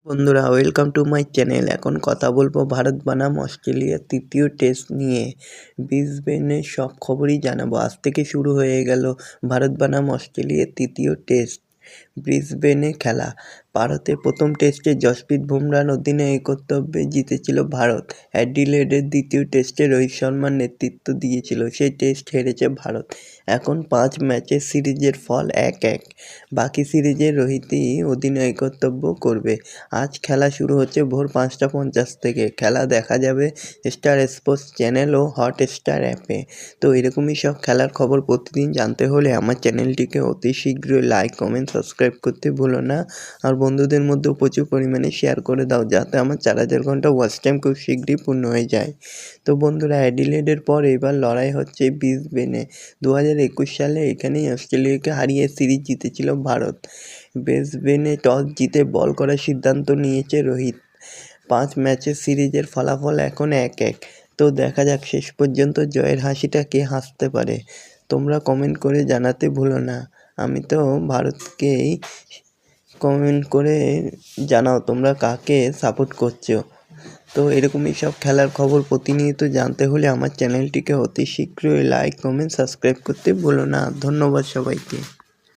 বন্ধুরা welcome to my channel. এখন কথা বলবো ভারত বনাম অস্ট্রেলিয়ার তৃতীয় টেস্ট নিয়ে। ব্রিসবেনের সব খবরই জানাবো। আজ থেকে শুরু হয়ে গেল ভারত বনাম অস্ট্রেলিয়ার তৃতীয় টেস্ট। ব্রিসবেনে খেলা। ভারতে প্রথম টেস্টে জসপ্রীত বুমরাহর অধিনায়কত্বে জিতেছিল ভারত। অ্যাডিলেডের দ্বিতীয় টেস্টে রোহিত শর্মার নেতৃত্ব দিয়েছিল, সেই টেস্ট হেরেছে ভারত। এখন 5 ম্যাচের সিরিজের ফল 1-1। বাকি সিরিজে রোহিতই অধিনায়কত্ব করবে। আজ খেলা শুরু হচ্ছে ভোর 5:50 থেকে। খেলা দেখা যাবে স্টার স্পোর্টস চ্যানেল ও হটস্টার অ্যাপে। তো এরকমই সব খেলার খবর প্রতিদিন জানতে হলে আমার চ্যানেলটিকে অতি শীঘ্রই লাইক, কমেন্ট, সাবস্ক্রাইব করতে ভুলো না। আর বন্ধুদের মধ্যেও প্রচুর পরিমাণে শেয়ার করে দাও, যাতে আমার 4000 ঘন্টা ওয়াচ টাইম খুব শীঘ্রই পূর্ণ হয়ে যায়। তো বন্ধুরা, অ্যাডিলেডের পর এবার লড়াই হচ্ছে ব্রিসবেনে। 2021 সালে এখানেই অস্ট্রেলিয়াকে হারিয়ে সিরিজ জিতেছিল ভারত। ব্রিসবেনে টস জিতে বল করার সিদ্ধান্ত নিয়েছে রোহিত। 5 ম্যাচের সিরিজের ফলাফল এখন 1-1। তো দেখা যাক শেষ পর্যন্ত জয়ের হাসিটা কে হাসতে পারে। তোমরা কমেন্ট করে জানাতে ভুলো না। আমি তো ভারতকেই কমেন্ট করে জানাও তোমরা কাকে সাপোর্ট করছো। তো এরকমই সব খেলার খবর প্রতিনিয়ত জানতে হলে আমার চ্যানেলটিকে অতি শীঘ্রই লাইক, কমেন্ট, সাবস্ক্রাইব করতে ভুলো না। ধন্যবাদ সবাইকে।